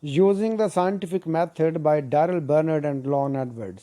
Using the Scientific Method by Daryl Bernard and Lon Edwards.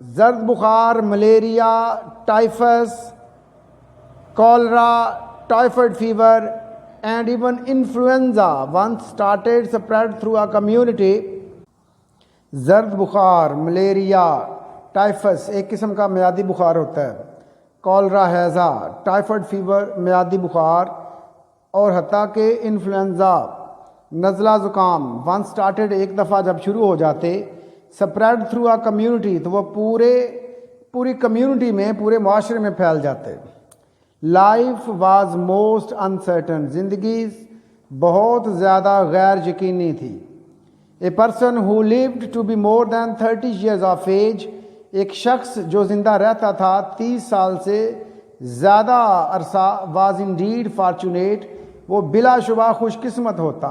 زرد بخار, malaria, ٹائفس, cholera, typhoid fever, and even influenza once started spread through a community. زرد بخار, malaria, ٹائفس ایک قسم کا میادی بخار ہوتا ہے, کالرا ہیضہ, ٹائفائڈ فیور میادی بخار, اور حتیٰ کہ انفلوئنزا نزلہ زکام ونس سٹارٹڈ ایک دفعہ جب شروع ہو جاتے, سپریڈ تھرو آ کمیونٹی تو وہ پوری کمیونٹی میں, پورے معاشرے میں پھیل جاتے. لائف واز موسٹ انسرٹن, زندگی بہت زیادہ غیر یقینی تھی. A person who lived to be more than 30 years of age, ایک شخص جو زندہ رہتا تھا 30 سال سے زیادہ عرصہ, واز انڈیڈ فارچونیٹ, وہ بلا شبہ خوش قسمت ہوتا.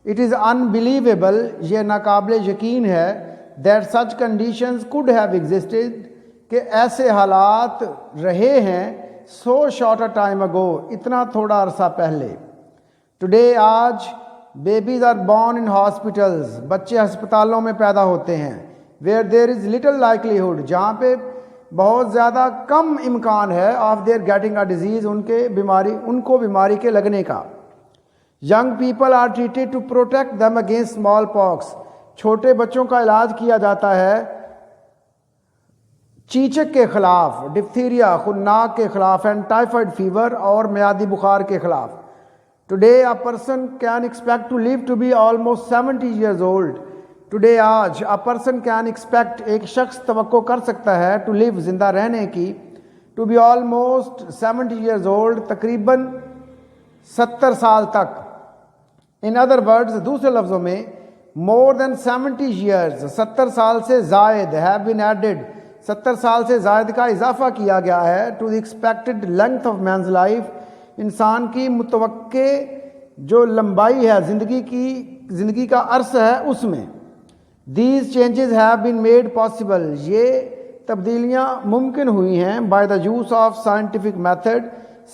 اٹ از انبلیویبل, یہ ناقابل یقین ہے, that such conditions could have existed, کہ ایسے حالات رہے ہیں so short a time ago, اتنا تھوڑا عرصہ پہلے. ٹوڈے, آج, babies are born in hospitals, بچے ہسپتالوں میں پیدا ہوتے ہیں. Where there is little likelihood, جہاں پہ بہت زیادہ کم امکان ہے, of their getting a disease, ان کو بیماری کے لگنے کا. Young people are treated to protect them against smallpox, چھوٹے بچوں کا علاج کیا جاتا ہے چیچک کے خلاف, ڈپتھیریا خناک کے خلاف, اینڈ ٹائفائڈ فیور اور میادی بخار کے خلاف. Today a person can expect to live to be almost 70 years old. Today, آج, a person can expect, ایک شخص توقع کر سکتا ہے, to live, زندہ رہنے کی, to be almost 70 years old, تقریباً 70 سال تک. in other words, دوسرے لفظوں میں, more than 70 years, 70 سال سے زائد, have been added, 70 سال سے زائد کا اضافہ کیا گیا ہے, to the expected length of man's life, انسان کی متوقع جو لمبائی ہے زندگی کا عرصہ ہے اس میں. These changes have been made possible, یہ تبدیلیاں ممکن ہوئی ہیں, by the use of scientific method,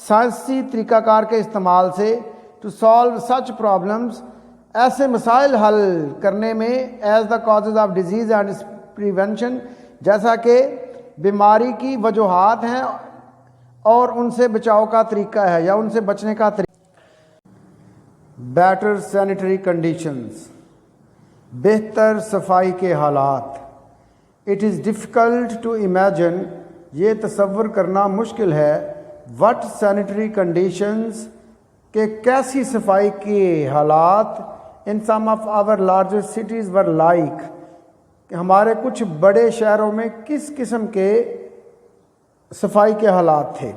سائنسی طریقہ کار کے استعمال سے, to solve such problems, ایسے مسائل حل کرنے میں, as the causes of disease and its prevention, جیسا کہ بیماری کی وجوہات ہیں اور ان سے بچاؤ کا طریقہ ہے یا ان سے بچنے کا طریقہ. بیٹر سینیٹری کنڈیشنز, بہتر صفائی کے حالات. It is difficult to imagine, یہ تصور کرنا مشکل ہے, وٹ سینیٹری کنڈیشنز, کہ کیسی صفائی کے حالات, in some of our largest cities were like, کہ ہمارے کچھ بڑے شہروں میں کس قسم کے صفائی کے حالات تھے.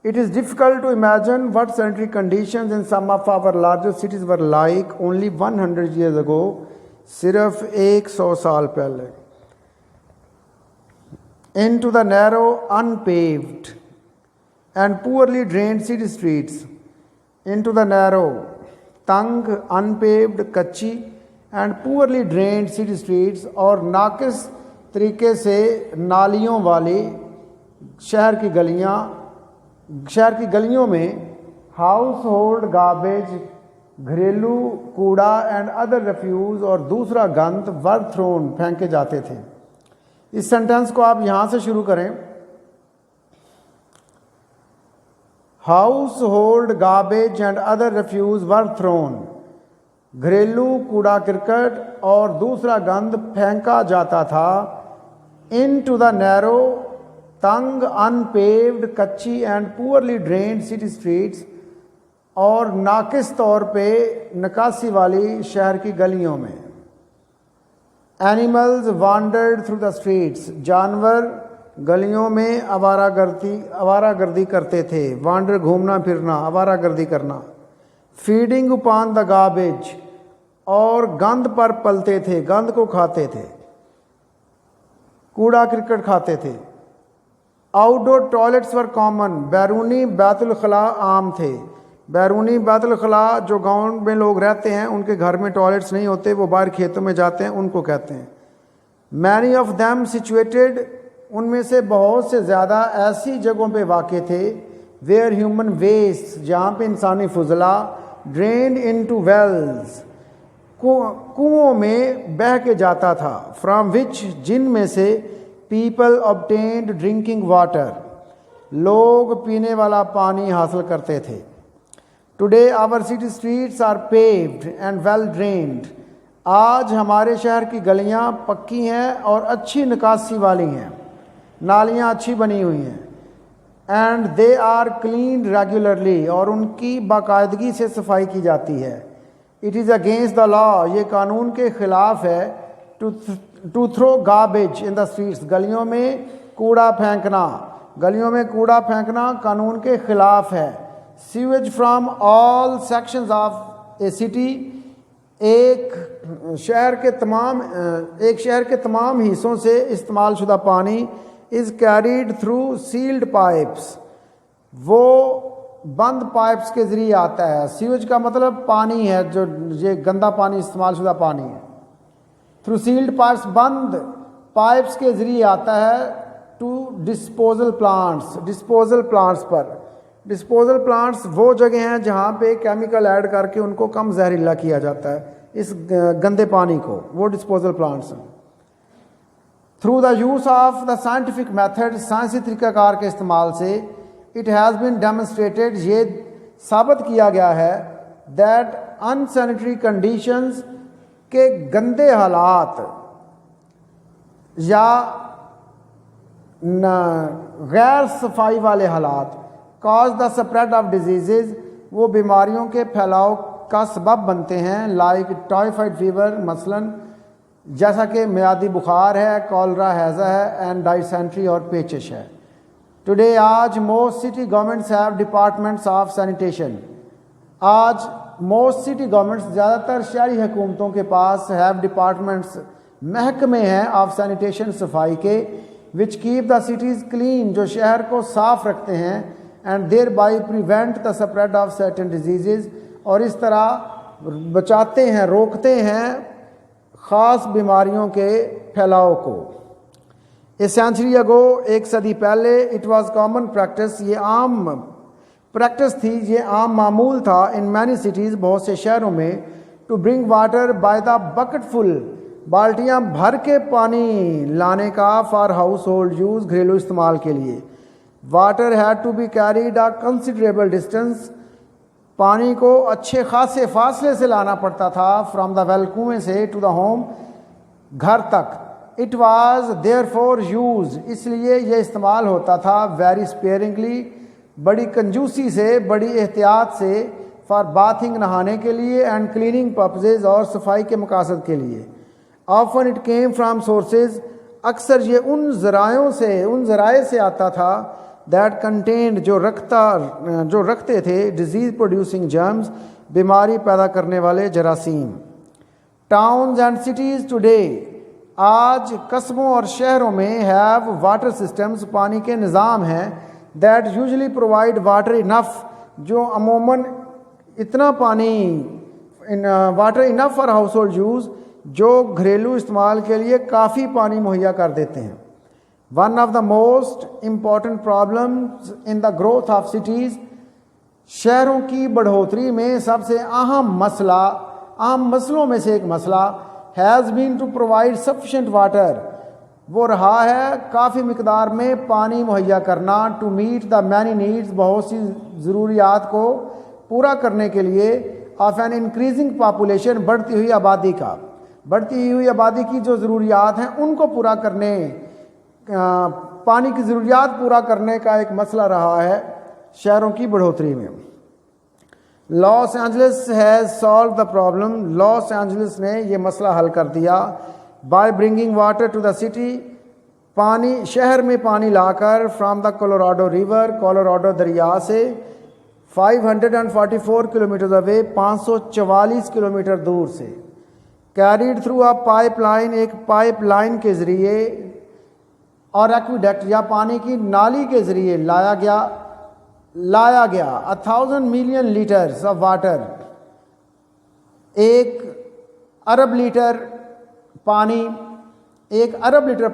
It is difficult to imagine what sanitary conditions in some of our largest cities were like only 100 years ago, صرف 100 سال پہلے. Into the narrow, unpaved and poorly drained city streets, into the narrow, تنگ, unpaved, کچی, and poorly drained city streets, اور ناقص طریقے سے نالیوں والی شہر کی گلیوں میں, ہاؤس ہولڈ گاربیج, گھریلو کوڑا, اینڈ ادر ریفیوز, اور دوسرا گند, ور تھرون, پھینکے جاتے تھے. اس سینٹینس کو آپ یہاں سے شروع کریں. Household garbage and other refuse were thrown, گھریلو کوڑا کرکٹ اور دوسرا گند پھینکا جاتا تھا. انٹو دا نیرو, تنگ, انپیوڈ, کچی, and poorly drained city streets, اور ناقص طور پہ نکاسی والی شہر کی گلیوں میں. اینیملز وانڈرڈ تھرو دا اسٹریٹس, جانور گلیوں میں آوارہ گردی کرتے تھے. وانڈر, گھومنا پھرنا, آوارہ گردی کرنا. فیڈنگ اپان دا گاربیج, اور گند پر پلتے تھے, گند کو کھاتے تھے, کوڑا کرکٹ کھاتے تھے. آؤٹ ڈور ٹوائلٹس ور کامن, بیرونی بیت الخلاء عام تھے. بیرونی بیت الخلاء جو گاؤں میں لوگ رہتے ہیں ان کے گھر میں ٹوائلٹس نہیں ہوتے, وہ باہر کھیتوں میں جاتے ہیں, ان کو کہتے ہیں. مینی آف دیم سچویٹڈ, ان میں سے بہت سے زیادہ ایسی جگہوں پہ واقع تھے, ویئر ہیومن ویسٹ, جہاں پہ انسانی فضلہ, ڈرینڈ انٹو ویلز, کنوؤں میں بہہ کے جاتا تھا, فرام وچ, جن میں سے, پیپل obtained ڈرنکنگ واٹر. لوگ پینے والا پانی حاصل کرتے تھے. Today our city streets are paved and well drained. آج ہمارے شہر کی گلیاں پکی ہیں اور اچھی نکاسی والی ہیں. نالیاں اچھی بنی ہوئی ہیں. And they are cleaned regularly. اور ان کی باقاعدگی سے صفائی کی جاتی ہے. It is against the law. یہ قانون کے خلاف ہے. To throw garbage in the streets. گلیوں میں کوڑا پھینکنا. گلیوں میں کوڑا پھینکنا قانون کے خلاف ہے. Sewage from all sections of a city. ایک شہر کے تمام حصوں سے استعمال شدہ پانی is carried through sealed pipes. وہ بند پائپس کے ذریعے آتا ہے. سیویج کا مطلب پانی ہے جو یہ گندا پانی استعمال شدہ پانی ہے. تھرو سیلڈ پائپس, بند پائپس کے ذریعے آتا ہے ٹو ڈسپوزل پلانٹس پر. ڈسپوزل پلانٹس وہ جگہ ہیں جہاں پہ کیمیکل ایڈ کر کے ان کو کم زہریلا کیا جاتا ہے اس گندے پانی کو. وہ ڈسپوزل پلانٹس ہیں. Through the use of the scientific method. سائنسی طریقہ کار کے استعمال سے اٹ ہیز بین ڈیمونسٹریٹڈ. یہ ثابت کیا گیا ہے دیٹ انسینیٹری کنڈیشنز کے گندے حالات یا غیر صفائی والے حالات cause the spread of diseases. وہ بیماریوں کے پھیلاؤ کا سبب بنتے ہیں. لائک ٹائیفائڈ فیور مثلاً, جیسا کہ میادی بخار ہے, کالرا ہیضہ ہے, اینڈ ڈائسینٹری اور پیچش ہے. ٹوڈے آج most city governments have departments of sanitation. آج موسٹ سٹی گورنمنٹس, زیادہ تر شہری حکومتوں کے پاس ہیو ڈپارٹمنٹس, محکمے ہیں آف سینیٹیشن, صفائی کے, وچ کیپ دا سٹیز کلین, جو شہر کو صاف رکھتے ہیں, and there by prevent the spread of certain diseases. اور اس طرح بچاتے ہیں, روکتے ہیں خاص بیماریوں کے پھیلاؤ کو. اے سینچری اگو, ایک صدی پہلے, اٹ واز کامن پریکٹس, یہ عام پریکٹس تھی, یہ عام معمول تھا, ان مینی سٹیز, بہت سے شہروں میں, to bring water by the bucketful, بالٹیاں بھر کے پانی لانے کا, فار ہاؤس ہولڈ یوز, گھریلو استعمال کے لیے. Water had to be carried a considerable distance. پانی کو اچھے خاصے فاصلے سے لانا پڑتا تھا, فرام دا ویل, کنویں سے, ٹو دا ہوم, گھر تک. It was there for use, اس لیے یہ استعمال ہوتا تھا, ویری اسپیئرنگلی, بڑی کنجوسی سے, بڑی احتیاط سے, فار باتھنگ, نہانے کے لیے, اینڈ کلیننگ پرپزز, اور صفائی کے مقاصد کے لیے. Often it came from sources, اکثر یہ ان ذرائع سے آتا تھا, دیٹ کنٹینڈ, جو رکھتے تھے, ڈیزیز پروڈیوسنگ جرمز, بیماری پیدا کرنے والے جراثیم. ٹاؤنز اینڈ سٹیز ٹوڈے, آج قصبوں اور شہروں میں, ہیو واٹر سسٹمز, پانی کے نظام ہیں, دیٹ یوزلی پرووائڈ واٹر انف, جو عموماً اتنا پانی, water enough for house hold use, جو گھریلو استعمال کے لیے کافی پانی مہیا کر دیتے ہیں. One of the most important problems in the growth of cities, شہروں کی بڑھوتری میں سب سے اہم مسئلوں میں سے ایک مسئلہ, has been to provide sufficient water, وہ رہا ہے کافی مقدار میں پانی مہیا کرنا, to meet the many needs, بہت سی ضروریات کو پورا کرنے کے لیے, آف این انکریزنگ پاپولیشن, بڑھتی ہوئی آبادی کی جو ضروریات ہیں ان کو پورا کرنے, پانی کی ضروریات پورا کرنے کا ایک مسئلہ رہا ہے شہروں کی بڑھوتری میں. Los Angeles has solved the problem, Los Angeles نے یہ مسئلہ حل کر دیا, by bringing water to the city, شہر میں پانی لا کر, from the Colorado River, Colorado دریا سے, 544 کلومیٹر اوے, 544 کلومیٹر دور سے, carried through a pipeline, ایک پائپ لائن کے ذریعے, اور ایکویڈکٹ یا پانی کی نالی کے ذریعے لایا گیا 1000 ملین لیٹرز آف واٹر, 1 ارب لیٹر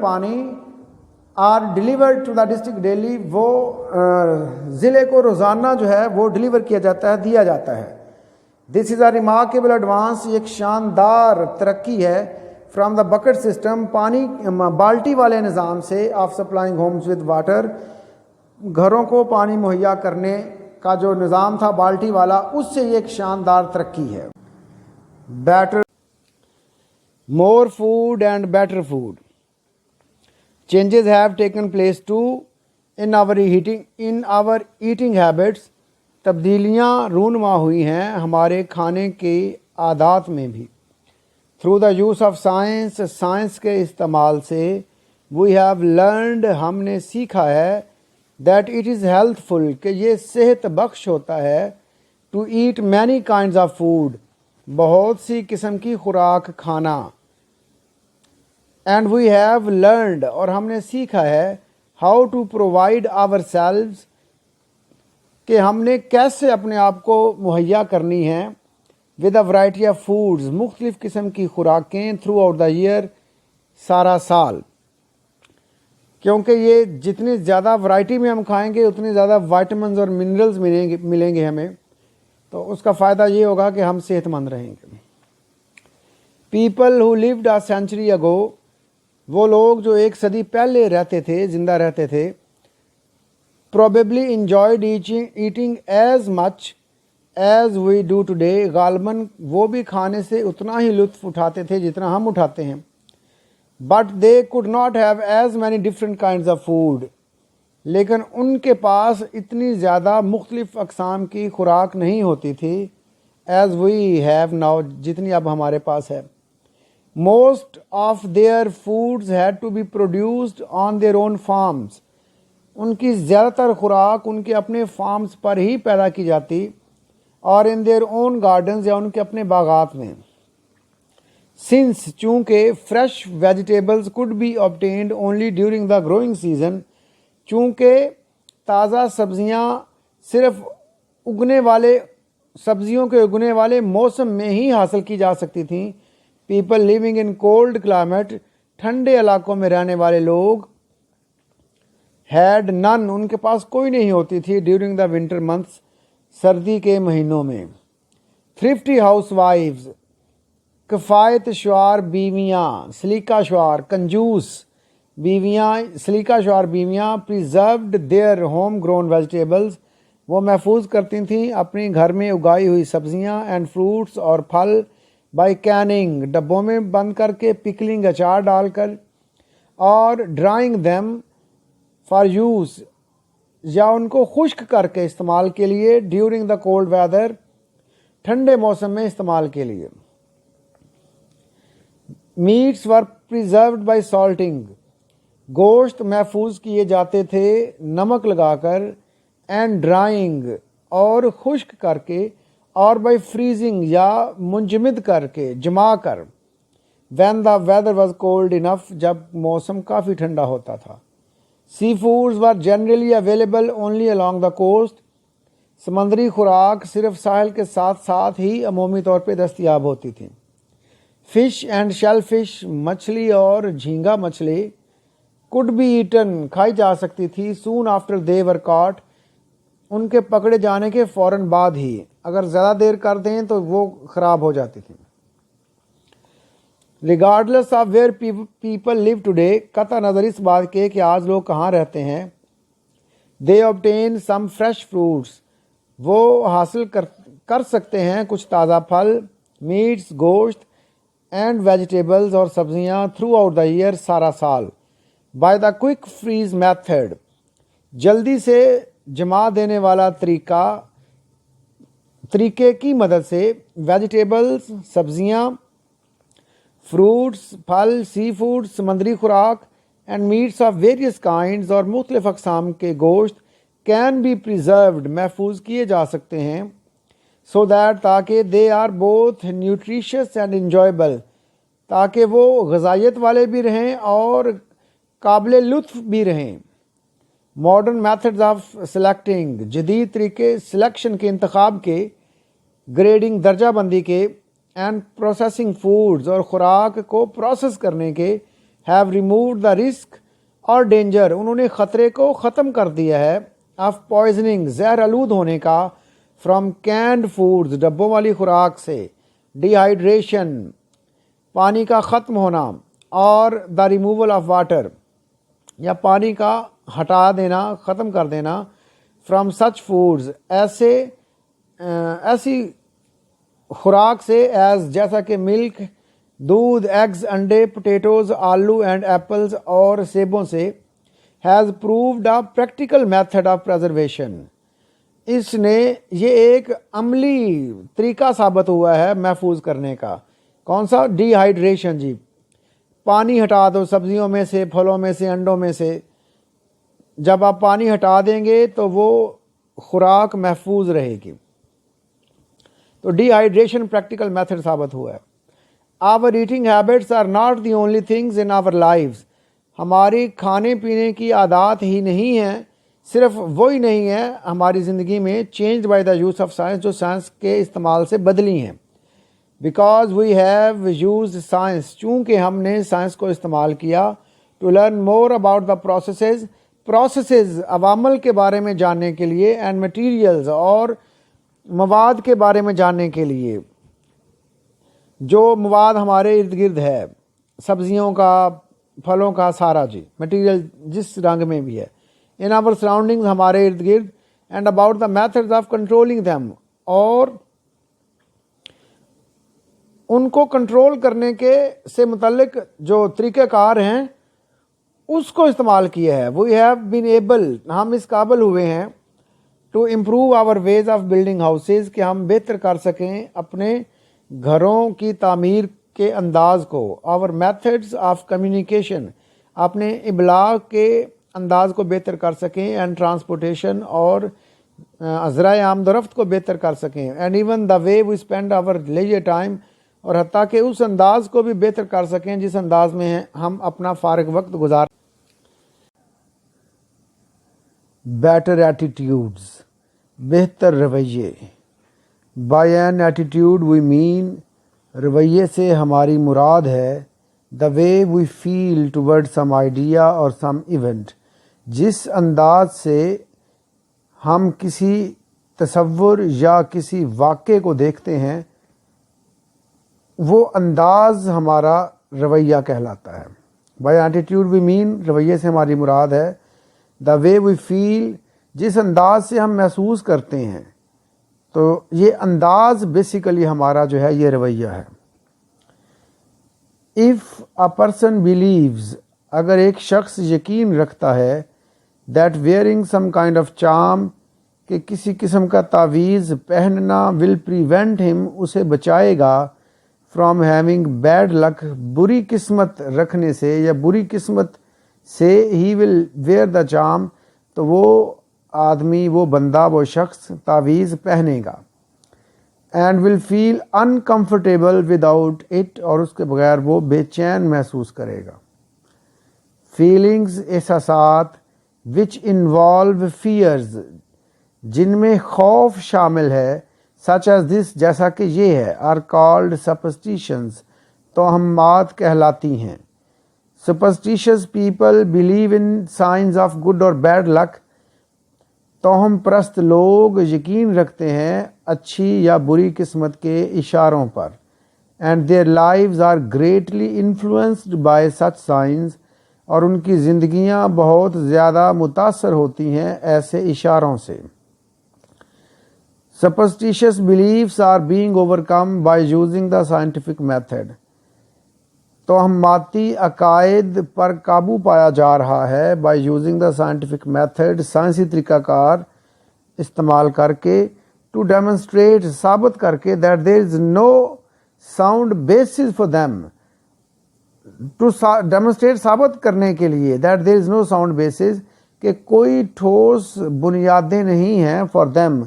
پانی are delivered to the district daily, وہ ضلع کو روزانہ جو ہے وہ ڈیلیور کیا جاتا ہے, دیا جاتا ہے. دس از اے ریمارکیبل ایڈوانس, یہ ایک شاندار ترقی ہے, فرام دا بکٹ سسٹم، پانی بالٹی والے نظام سے، of supplying homes with water, گھروں کو پانی مہیا کرنے کا جو نظام تھا بالٹی والا، اس سے یہ ایک شاندار ترقی ہے. Better more food and better food. Changes have taken place too in our eating habits. تبدیلیاں رونما ہوئی ہیں ہمارے کھانے کے عادات میں بھی. Through the use of science، science کے استعمال سے، we have learned، ہم نے سیکھا ہے، that it is healthful، کہ یہ صحت بخش ہوتا ہے، to eat many kinds of food، بہت سی قسم کی خوراک کھانا. اینڈ وی ہیو لرنڈ، اور ہم نے سیکھا ہے، how to provide ourselves, کہ ہم نے کیسے اپنے آپ کو مہیا کرنی ہے، with a variety of foods, مختلف قسم کی خوراکیں، تھرو آؤٹ دا ایئر، سارا سال. کیونکہ یہ جتنی زیادہ ورائٹی میں ہم کھائیں گے اتنے زیادہ وائٹامنز اور منرلز ملیں گے ہمیں، تو اس کا فائدہ یہ ہوگا کہ ہم صحت مند رہیں گے. People who lived a century اگو، وہ لوگ جو ایک صدی پہلے رہتے تھے، زندہ رہتے تھے، probably enjoyed eating as much as we do today، غالباً وہ بھی کھانے سے اتنا ہی لطف اٹھاتے تھے جتنا ہم اٹھاتے ہیں. but they could not have as many different kinds of food، لیکن ان کے پاس اتنی زیادہ مختلف اقسام کی خوراک نہیں ہوتی تھی، as we have now، جتنی اب ہمارے پاس ہے. most of their foods had to be produced on their own farms، ان کی زیادہ تر خوراک ان کے اپنے فارمز پر ہی پیدا کی جاتی، اور in their own gardens، یا ان کے اپنے باغات میں. since، چونکہ fresh vegetables could be obtained only during the growing season، چونکہ تازہ سبزیاں صرف سبزیوں کے اگنے والے موسم میں ہی حاصل کی جا سکتی تھیں. People living in cold climate, ٹھنڈے علاقوں میں رہنے والے لوگ، ہیڈ نن، ان کے پاس کوئی نہیں ہوتی تھی، ڈیورنگ دا ونٹر منتھس، سردی کے مہینوں میں. تھرفٹی ہاؤس وائفز، کفایت شعار بیویاں، سلیقہ شعار کنجوس بیویاں، سلیقہ شعار بیویاں، پریزروڈ دیئر ہوم گرون ویجیٹیبلز، وہ محفوظ کرتی تھیں اپنی گھر میں اگائی ہوئی سبزیاں، اینڈ فروٹس، اور پھل، بائی کیننگ، ڈبوں میں بند کر کے، پکلنگ، اچار ڈال کر، اور ڈرائنگ دیم فار یوز، یا ان کو خشک کر کے استعمال کے لیے، ڈیورنگ دا کولڈ ویدر، ٹھنڈے موسم میں استعمال کے لیے. میٹس ور پریزروڈ بائی سالٹنگ، گوشت محفوظ کیے جاتے تھے نمک لگا کر، اینڈ ڈرائنگ، اور خشک کر کے، اور بائی فریزنگ، یا منجمد کر کے، جما کر، when the weather was cold enough, جب موسم کافی ٹھنڈا ہوتا تھا. Sea foods were generally available only along the coast, سمندری خوراک صرف ساحل کے ساتھ ساتھ ہی عمومی طور پہ دستیاب ہوتی تھی. فش اینڈ شیل فش، مچھلی اور جھینگا مچھلی، could be eaten، کھائی جا سکتی تھی، soon after they were caught، ان کے پکڑے جانے کے فوراً بعد ہی، اگر زیادہ دیر کر دیں تو وہ خراب ہو جاتی تھی. Regardless of where people live today, قطع نظر اس بات کے کہ آج لوگ کہاں رہتے ہیں، دے obtain some fresh fruits، وہ حاصل کر سکتے ہیں کچھ تازہ پھل، میٹس، گوشت، اینڈ ویجیٹیبلز، اور سبزیاں، تھرو آؤٹ دا ایئر، سارا سال. By the quick freeze method, جلدی سے جما دینے والا طریقے کی مدد سے، ویجیٹیبلز، سبزیاں، فروٹس، پھل، سی فوڈ، سمندری خوراک، and meats of various kinds, اور مختلف اقسام کے گوشت، کین بی پریزروڈ، محفوظ کیے جا سکتے ہیں، سو دیٹ، تاکہ they are both nutritious and enjoyable, تاکہ وہ غذائیت والے بھی رہیں اور قابل لطف بھی رہیں. ماڈرن میتھڈز آف سلیکٹنگ، جدید طریقے سلیکشن کے، انتخاب کے، گریڈنگ، درجہ بندی کے، اینڈ پروسیسنگ فوڈز، اور خوراک کو پروسیس کرنے کے، ہیو ریمووڈ دا رسک اور ڈینجر، انہوں نے خطرے کو ختم کر دیا ہے، آف پوائزننگ، زہر آلود ہونے کا، فرام کینڈ فوڈز، ڈبوں والی خوراک سے، ڈی ہائیڈریشن، پانی کا ختم ہونا، اور دا ریموول آف واٹر، یا پانی کا ہٹا دینا، ختم کر دینا، فرام سچ فوڈز، ایسی خوراک سے، ایز جیسا کہ ملک، دودھ، ایگز، انڈے، پوٹیٹوز، آلو اینڈ ایپلز، اور سیبوں سے، has proved a practical method of preservation, اس نے یہ ایک عملی طریقہ ثابت ہوا ہے محفوظ کرنے کا۔ کون سا؟ ڈی ہائیڈریشن جی، پانی ہٹا دو سبزیوں میں سے، پھلوں میں سے، انڈوں میں سے، جب آپ پانی ہٹا دیں گے تو وہ خوراک محفوظ رہے گی۔ تو ڈی ہائیڈریشن پریکٹیکل میتھڈ ثابت ہوا ہے۔ Our eating habits are not the only things in our lives, ہماری کھانے پینے کی عادات ہی نہیں ہیں، صرف وہی نہیں ہے ہماری زندگی میں، changed by the use of science, جو سائنس کے استعمال سے بدلی ہیں۔ Because we have used science, چونکہ ہم نے سائنس کو استعمال کیا، to learn more about the processes, عوامل کے بارے میں جاننے کے لیے، اینڈ مٹیریلز، اور مواد کے بارے میں جاننے کے لیے، جو مواد ہمارے ارد گرد ہے، سبزیوں کا، پھلوں کا، سارا جی مٹیریل جس رنگ میں بھی ہے، ان آور سراؤنڈنگز، ہمارے ارد گرد، and about the methods of controlling them, اور ان کو کنٹرول کرنے کے سے متعلق جو طریقہ کار ہیں اس کو استعمال کیا ہے۔ وی ہیو بین ایبل، ہم اس قابل ہوئے ہیں، to improve our ways of building houses, کہ ہم بہتر کر سکیں اپنے گھروں کی تعمیر کے انداز کو، آور میتھڈز آف کمیونیکیشن، اپنے ابلاغ کے انداز کو بہتر کر سکیں، اینڈ ٹرانسپورٹیشن، اور ذرائع آمد و رفت کو بہتر کر سکیں، and even the way we spend our leisure time, اور حتیٰ کہ اس انداز کو بھی بہتر کر سکیں جس انداز میں ہم اپنا فارغ وقت گزار۔ بیٹر ایٹیٹیوڈز، بہتر رویے، بائی این ایٹیٹیوڈ وی مین، رویے سے ہماری مراد ہے دا وے وی فیل ٹورڈ سم آئیڈیا اور سم ایونٹ، جس انداز سے ہم کسی تصور یا کسی واقعے کو دیکھتے ہیں، وہ انداز ہمارا رویہ کہلاتا ہے۔ بائی ایٹیٹیوڈ وی مین، رویے سے ہماری مراد ہے دا وے وی فیل، جس انداز سے ہم محسوس کرتے ہیں، تو یہ انداز بیسیکلی ہمارا جو ہے یہ رویہ ہے۔ اف اے پرسن بلیوز، اگر ایک شخص یقین رکھتا ہے، that wearing some kind of charm, کہ کسی قسم کا تعویذ پہننا، ول پریونٹ ہم، اسے بچائے گا، فرام ہیونگ بیڈ لک، بری قسمت رکھنے سے یا بری قسمت سے، ہی ول ویئر دا چارم، تو وہ آدمی، وہ بندہ، وہ شخص تعویذ پہنے گا، and will feel uncomfortable without it, اور اس کے بغیر وہ بے چین محسوس کرے گا۔ فیلنگز، احساسات، وچ انوالو فیئرز، جن میں خوف شامل ہے، سچ ایز دس، جیسا کہ یہ ہے، آر کالڈ سپرسٹیشنز، توہمات کہلاتی ہیں۔ Superstitious people believe in signs of good اور بیڈ لک، توہم پرست لوگ یقین رکھتے ہیں اچھی یا بری قسمت کے اشاروں پر، and their lives are greatly influenced by such signs, اور ان کی زندگیاں بہت زیادہ متاثر ہوتی ہیں ایسے اشاروں سے۔ Superstitious beliefs are being overcome by using the scientific method. توہماتی عقائد پر قابو پایا جا رہا ہے by using the scientific method، سائنسی طریقہ کار استعمال کر کے، to demonstrate، ثابت کر کے، that there is no sound basis for them، to demonstrate، ثابت کرنے کے لیے، that there is no sound basis، کہ کوئی ٹھوس بنیادیں نہیں ہیں for them،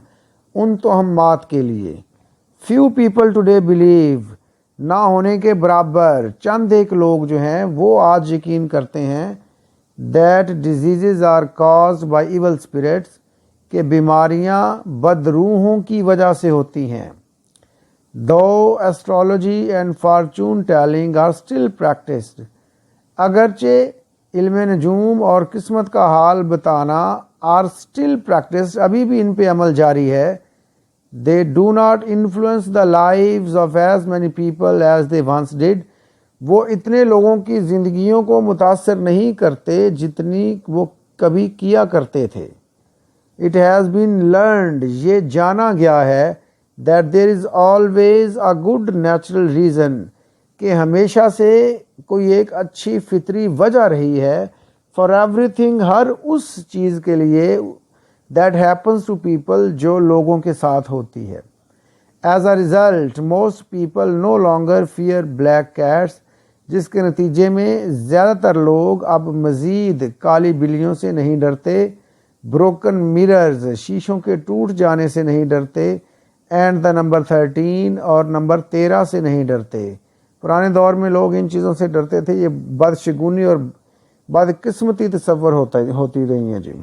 ان توہمات کے لیے۔ few people today believe، نہ ہونے کے برابر چند ایک لوگ جو ہیں وہ آج یقین کرتے ہیں that diseases are caused by evil spirits، کہ بیماریاں بدروحوں کی وجہ سے ہوتی ہیں۔ though astrology and fortune telling are still practiced، اگرچہ علم نجوم اور قسمت کا حال بتانا are still practiced، ابھی بھی ان پہ عمل جاری ہے۔ they do not influence the lives of as many people as they once did، وہ اتنے لوگوں کی زندگیوں کو متاثر نہیں کرتے جتنی وہ کبھی کیا کرتے تھے. It has been learned, یہ جانا گیا ہے, that there is always a good natural reason, کہ ہمیشہ سے کوئی ایک اچھی فطری وجہ رہی ہے, for everything, ہر اس چیز کے لیے, that happens to people, جو لوگوں کے ساتھ ہوتی ہے. As a result, most people no longer fear black cats, جس کے نتیجے میں زیادہ تر لوگ اب مزید کالی بلیوں سے نہیں ڈرتے, بروکن میررز, شیشوں کے ٹوٹ جانے سے نہیں ڈرتے, اینڈ دا نمبر 13, اور نمبر 13 سے نہیں ڈرتے. پرانے دور میں لوگ ان چیزوں سے ڈرتے تھے, یہ بدشگونی اور بدقسمتی تصور ہوتی رہی ہیں جی.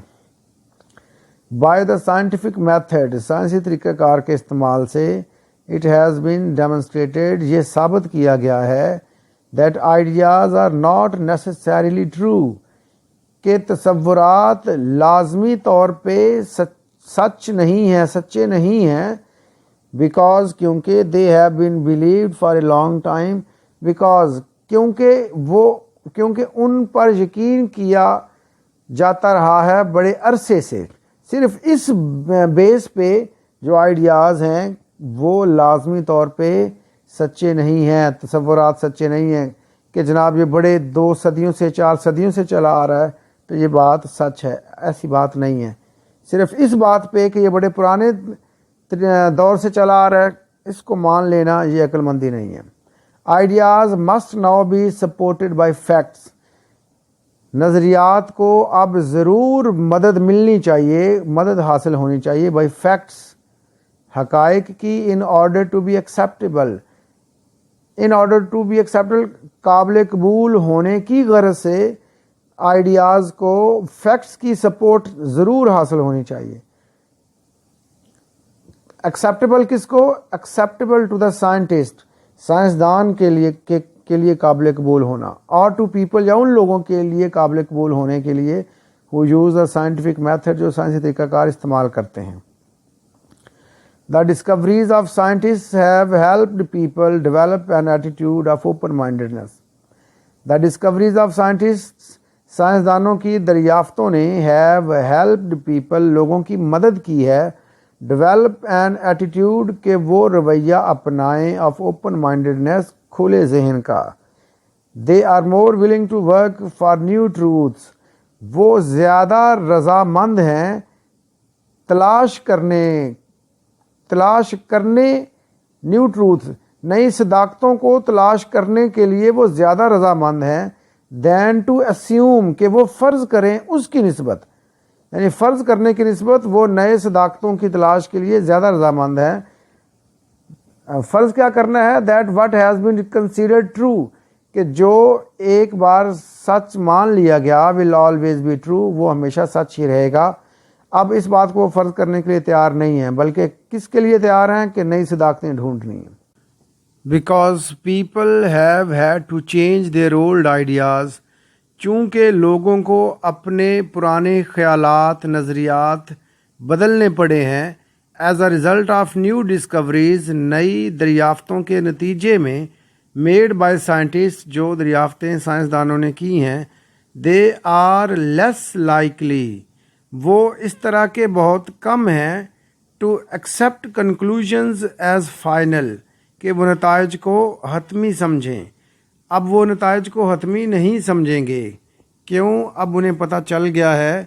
بائی دا سائنٹیفک میتھڈ, سائنسی طریقہ کار کے استعمال سے, اٹ ہیز بین ڈیمونسٹریٹڈ, یہ ثابت کیا گیا ہے, that ideas are not necessarily true, کہ تصورات لازمی طور پہ سچ نہیں ہیں, سچے نہیں ہیں, بیکاز, کیونکہ they have been believed for a long time, because, کیونکہ ان پر یقین کیا جاتا رہا ہے بڑے عرصے سے. صرف اس بیس پہ جو آئیڈیاز ہیں وہ لازمی طور پہ سچے نہیں ہیں, تصورات سچے نہیں ہیں, کہ جناب یہ بڑے 2 صدیوں سے 4 صدیوں سے چلا آ رہا ہے تو یہ بات سچ ہے. ایسی بات نہیں ہے. صرف اس بات پہ کہ یہ بڑے پرانے دور سے چلا آ رہا ہے, اس کو مان لینا یہ عقل مندی نہیں ہے. Ideas must now be supported by facts, نظریات کو اب ضرور مدد ملنی چاہیے, مدد حاصل ہونی چاہیے بائی فیکٹس, حقائق کی, in order to be acceptable, قابل قبول ہونے کی غرض سے آئیڈیاز کو فیکٹس کی سپورٹ ضرور حاصل ہونی چاہیے. ایکسیپٹیبل کس کو؟ ایکسیپٹیبل ٹو دا سائنٹسٹ, سائنسدان کے لیے قابل قبول ہونا, اور ٹو پیپل, یا ان لوگوں کے لیے قابل قبول ہونے کے لیے, who use a scientific method, جو سائنسی طریقہ کار استعمال کرتے ہیں. The discoveries of scientists have helped people develop an attitude of open-mindedness. The discoveries of scientists, سائنسدانوں کی دریافتوں نے, have helped people, لوگوں کی مدد کی ہے, develop an attitude, کہ وہ رویہ اپنائیں, of open-mindedness, کھلے ذہن کا. They are more willing to work for new truths, وہ زیادہ رضامند ہیں تلاش کرنے نیو ٹروتھ, نئی صداقتوں کو تلاش کرنے کے لیے وہ زیادہ رضامند ہیں, دین ٹو اسیوم, کہ وہ فرض کریں اس کی نسبت, یعنی فرض کرنے کی نسبت وہ نئے صداقتوں کی تلاش کے لیے زیادہ رضامند ہیں. فرض کیا کرنا ہے؟ That what has been considered true, کہ جو ایک بار سچ مان لیا گیا, ول آلویز بی ٹرو, وہ ہمیشہ سچ ہی رہے گا. اب اس بات کو وہ فرض کرنے کے لیے تیار نہیں ہیں, بلکہ کس کے لیے تیار ہیں؟ کہ نئی صداقتیں ڈھونڈنی ہیں. Because people have had to change their old ideas, چونکہ لوگوں کو اپنے پرانے خیالات, نظریات بدلنے پڑے ہیں. As a result of new discoveries, نئی دریافتوں کے نتیجے میں, میڈ بائی سائنٹسٹ, جو دریافتیں سائنسدانوں نے کی ہیں, دے آر لیس لائکلی, وہ اس طرح کے بہت کم ہیں, to accept conclusions as final, کہ وہ نتائج کو حتمی سمجھیں. اب وہ نتائج کو حتمی نہیں سمجھیں گے. کیوں؟ اب انہیں پتہ چل گیا ہے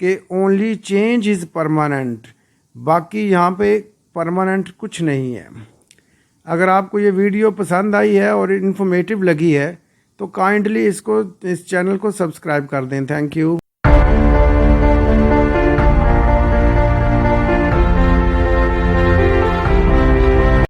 کہ اونلی چینج از پرماننٹ, باقی یہاں پہ پرماننٹ کچھ نہیں ہے. اگر آپ کو یہ ویڈیو پسند آئی ہے اور انفارمیٹیو لگی ہے تو کائنڈلی اس چینل کو سبسکرائب کر دیں. Thank you.